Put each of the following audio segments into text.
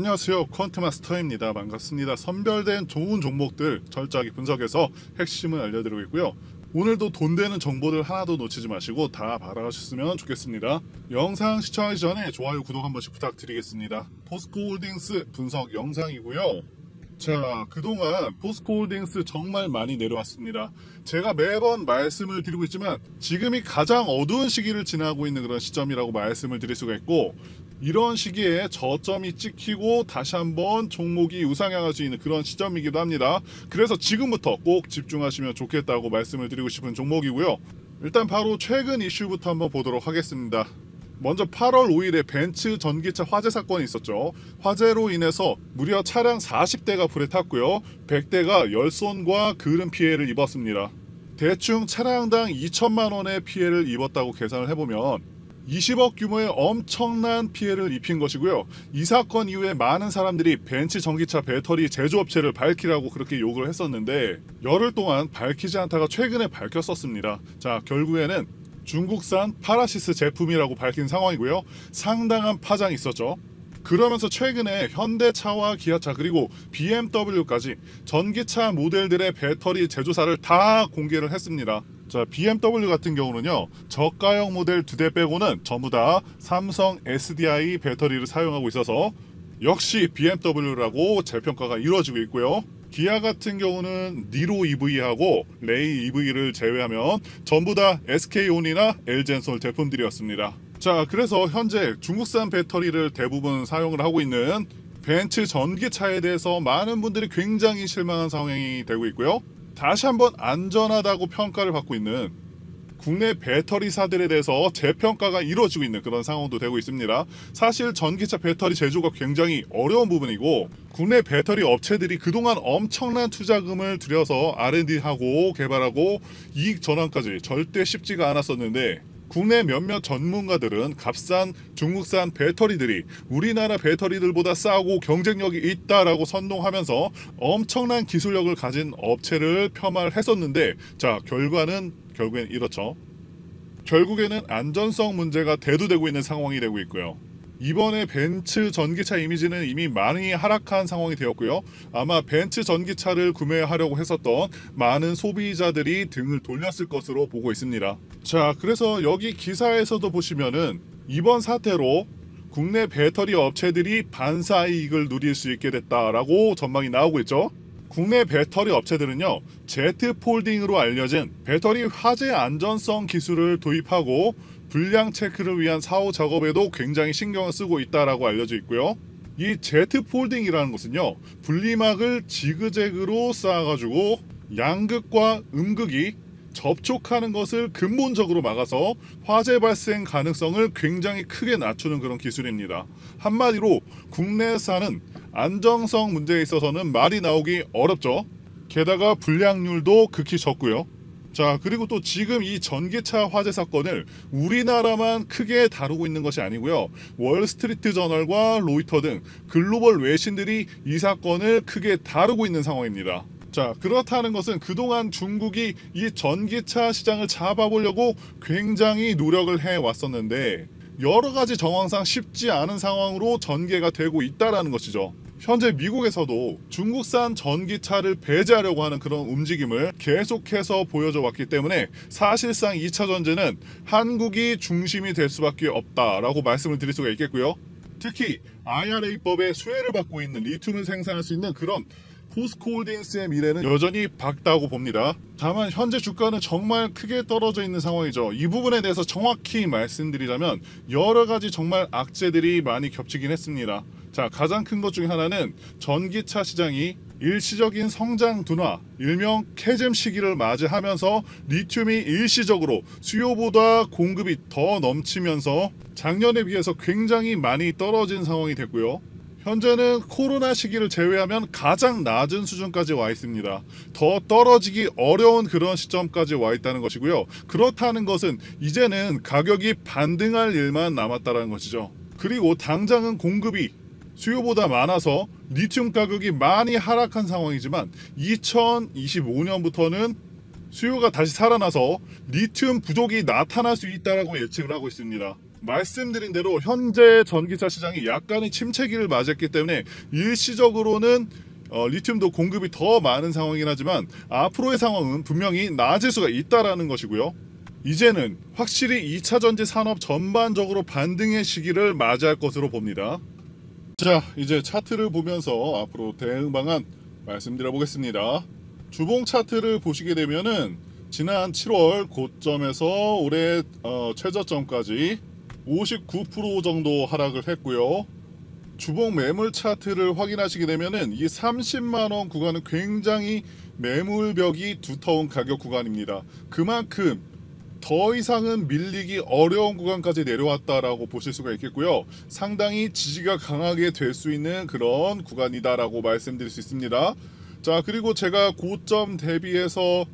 안녕하세요, 퀀트마스터입니다. 반갑습니다. 선별된 좋은 종목들 철저하게 분석해서 핵심을 알려드리고 있고요. 오늘도 돈 되는 정보들 하나도 놓치지 마시고 다 받아가셨으면 좋겠습니다. 영상 시청하기 전에 좋아요, 구독 한 번씩 부탁드리겠습니다. 포스코홀딩스 분석 영상이고요. 자, 그동안 포스코홀딩스 정말 많이 내려왔습니다. 제가 매번 말씀을 드리고 있지만 지금이 가장 어두운 시기를 지나고 있는 그런 시점이라고 말씀을 드릴 수가 있고, 이런 시기에 저점이 찍히고 다시 한번 종목이 우상향할 수 있는 그런 시점이기도 합니다. 그래서 지금부터 꼭 집중하시면 좋겠다고 말씀을 드리고 싶은 종목이고요. 일단 바로 최근 이슈부터 한번 보도록 하겠습니다. 먼저 8월 5일에 벤츠 전기차 화재 사건이 있었죠. 화재로 인해서 무려 차량 40대가 불에 탔고요. 100대가 열손과 그름 피해를 입었습니다. 대충 차량당 2천만 원의 피해를 입었다고 계산을 해보면 20억 규모의 엄청난 피해를 입힌 것이고요. 이 사건 이후에 많은 사람들이 벤츠 전기차 배터리 제조업체를 밝히라고 그렇게 욕을 했었는데, 열흘 동안 밝히지 않다가 최근에 밝혔었습니다. 자, 결국에는 중국산 파라시스 제품이라고 밝힌 상황이고요. 상당한 파장이 있었죠. 그러면서 최근에 현대차와 기아차 그리고 BMW까지 전기차 모델들의 배터리 제조사를 다 공개를 했습니다. 자, BMW 같은 경우는요, 저가형 모델 2대 빼고는 전부 다 삼성 SDI 배터리를 사용하고 있어서 역시 BMW라고 재평가가 이루어지고 있고요. 기아 같은 경우는 니로 EV하고 레이 EV를 제외하면 전부 다 SK온이나 LG엔솔 제품들이었습니다. 자, 그래서 현재 중국산 배터리를 대부분 사용을 하고 있는 벤츠 전기차에 대해서 많은 분들이 굉장히 실망한 상황이 되고 있고요. 다시 한번 안전하다고 평가를 받고 있는 국내 배터리사들에 대해서 재평가가 이루어지고 있는 그런 상황도 되고 있습니다. 사실 전기차 배터리 제조가 굉장히 어려운 부분이고, 국내 배터리 업체들이 그동안 엄청난 투자금을 들여서 R&D하고 개발하고 이익 전환까지 절대 쉽지가 않았었는데, 국내 몇몇 전문가들은 값싼 중국산 배터리들이 우리나라 배터리들보다 싸고 경쟁력이 있다라고 선동하면서 엄청난 기술력을 가진 업체를 폄하를 했었는데, 자, 결국엔 이렇죠. 결국에는 안전성 문제가 대두되고 있는 상황이 되고 있고요. 이번에 벤츠 전기차 이미지는 이미 많이 하락한 상황이 되었고요. 아마 벤츠 전기차를 구매하려고 했었던 많은 소비자들이 등을 돌렸을 것으로 보고 있습니다. 자, 그래서 여기 기사에서도 보시면은 이번 사태로 국내 배터리 업체들이 반사이익을 누릴 수 있게 됐다라고 전망이 나오고 있죠. 국내 배터리 업체들은요, Z폴딩으로 알려진 배터리 화재 안전성 기술을 도입하고 불량 체크를 위한 사후 작업에도 굉장히 신경을 쓰고 있다라고 알려져 있고요. 이 Z폴딩이라는 것은요, 분리막을 지그재그로 쌓아가지고 양극과 음극이 접촉하는 것을 근본적으로 막아서 화재 발생 가능성을 굉장히 크게 낮추는 그런 기술입니다. 한마디로 국내산은 안정성 문제에 있어서는 말이 나오기 어렵죠. 게다가 불량률도 극히 적고요. 자, 그리고 또 지금 이 전기차 화재 사건을 우리나라만 크게 다루고 있는 것이 아니고요. 월스트리트 저널과 로이터 등 글로벌 외신들이 이 사건을 크게 다루고 있는 상황입니다. 자, 그렇다는 것은 그동안 중국이 이 전기차 시장을 잡아보려고 굉장히 노력을 해왔었는데, 여러 가지 정황상 쉽지 않은 상황으로 전개가 되고 있다는 것이죠. 현재 미국에서도 중국산 전기차를 배제하려고 하는 그런 움직임을 계속해서 보여줘 왔기 때문에 사실상 2차 전제는 한국이 중심이 될 수밖에 없다라고 말씀을 드릴 수가 있겠고요. 특히 IRA법의 수혜를 받고 있는 리튬을 생산할 수 있는 그런 포스코홀딩스의 미래는 여전히 밝다고 봅니다. 다만 현재 주가는 정말 크게 떨어져 있는 상황이죠. 이 부분에 대해서 정확히 말씀드리자면 여러 가지 정말 악재들이 많이 겹치긴 했습니다. 자, 가장 큰 것 중에 하나는 전기차 시장이 일시적인 성장 둔화, 일명 캐즘 시기를 맞이하면서 리튬이 일시적으로 수요보다 공급이 더 넘치면서 작년에 비해서 굉장히 많이 떨어진 상황이 됐고요. 현재는 코로나 시기를 제외하면 가장 낮은 수준까지 와 있습니다. 더 떨어지기 어려운 그런 시점까지 와 있다는 것이고요. 그렇다는 것은 이제는 가격이 반등할 일만 남았다는 것이죠. 그리고 당장은 공급이 수요보다 많아서 리튬 가격이 많이 하락한 상황이지만 2025년부터는 수요가 다시 살아나서 리튬 부족이 나타날 수 있다고 예측을 하고 있습니다. 말씀드린 대로 현재 전기차 시장이 약간의 침체기를 맞았기 때문에 일시적으로는 리튬도 공급이 더 많은 상황이긴 하지만 앞으로의 상황은 분명히 나아질 수가 있다라는 것이고요. 이제는 확실히 2차전지 산업 전반적으로 반등의 시기를 맞이할 것으로 봅니다. 자, 이제 차트를 보면서 앞으로 대응 방안 말씀드려 보겠습니다. 주봉 차트를 보시게 되면은 지난 7월 고점에서 올해 최저점까지 59% 정도 하락을 했고요. 주봉 매물 차트를 확인하시게 되면은 이 30만원 구간은 굉장히 매물벽이 두터운 가격 구간입니다. 그만큼 더 이상은 밀리기 어려운 구간까지 내려왔다라고 보실 수가 있겠고요. 상당히 지지가 강하게 될 수 있는 그런 구간이다라고 말씀드릴 수 있습니다. 자, 그리고 제가 고점 대비해서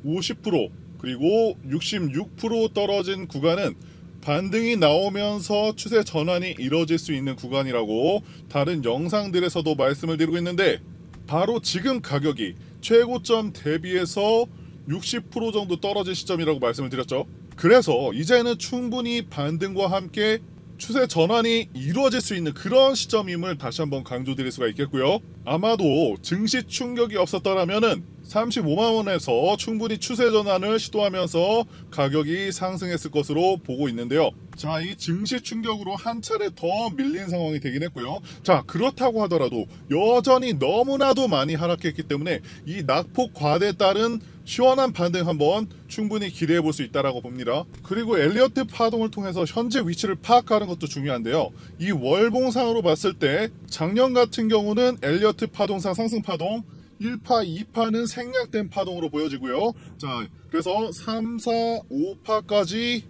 50% 그리고 66% 떨어진 구간은 반등이 나오면서 추세 전환이 이뤄질 수 있는 구간이라고 다른 영상들에서도 말씀을 드리고 있는데, 바로 지금 가격이 최고점 대비해서 60% 정도 떨어진 시점이라고 말씀을 드렸죠. 그래서 이제는 충분히 반등과 함께 추세 전환이 이루어질 수 있는 그런 시점임을 다시 한번 강조드릴 수가 있겠고요. 아마도 증시 충격이 없었더라면은 35만원에서 충분히 추세 전환을 시도하면서 가격이 상승했을 것으로 보고 있는데요. 자, 이 증시 충격으로 한 차례 더 밀린 상황이 되긴 했고요. 자, 그렇다고 하더라도 여전히 너무나도 많이 하락했기 때문에 이 낙폭 과대에 따른 시원한 반등 한번 충분히 기대해 볼 수 있다라고 봅니다. 그리고 엘리어트 파동을 통해서 현재 위치를 파악하는 것도 중요한데요. 이 월봉상으로 봤을 때 작년 같은 경우는 엘리어트 파동상 상승 파동 1파, 2파는 생략된 파동으로 보여지고요. 자, 그래서 3, 4, 5파까지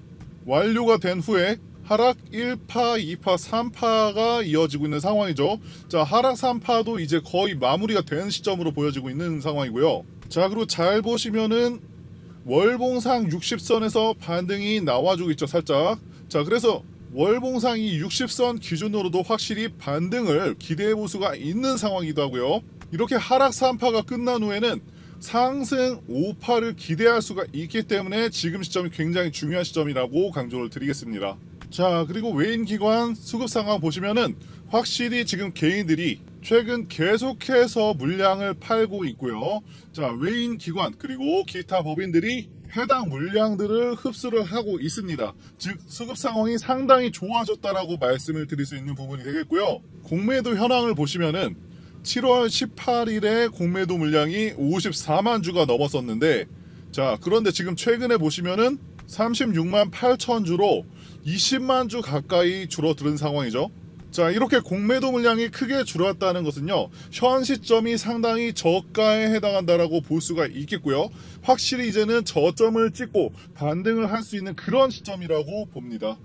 완료가 된 후에 하락 1파, 2파, 3파가 이어지고 있는 상황이죠. 자, 하락 3파도 이제 거의 마무리가 된 시점으로 보여지고 있는 상황이고요. 자, 그리고 잘 보시면은 월봉상 60선에서 반등이 나와주고 있죠, 살짝. 자, 그래서 월봉상 이 60선 기준으로도 확실히 반등을 기대해 볼 수가 있는 상황이기도 하고요. 이렇게 하락 3파가 끝난 후에는 상승 5파를 기대할 수가 있기 때문에 지금 시점이 굉장히 중요한 시점이라고 강조를 드리겠습니다. 자, 그리고 외인 기관 수급 상황 보시면은 확실히 지금 개인들이 최근 계속해서 물량을 팔고 있고요. 자, 외인 기관 그리고 기타 법인들이 해당 물량들을 흡수를 하고 있습니다. 즉 수급 상황이 상당히 좋아졌다라고 말씀을 드릴 수 있는 부분이 되겠고요. 공매도 현황을 보시면은 7월 18일에 공매도 물량이 54만 주가 넘었었는데, 자, 그런데 지금 최근에 보시면은 36만 8천 주로 20만 주 가까이 줄어드는 상황이죠. 자, 이렇게 공매도 물량이 크게 줄었다는 것은요, 현 시점이 상당히 저가에 해당한다라고 볼 수가 있겠고요. 확실히 이제는 저점을 찍고 반등을 할 수 있는 그런 시점이라고 봅니다.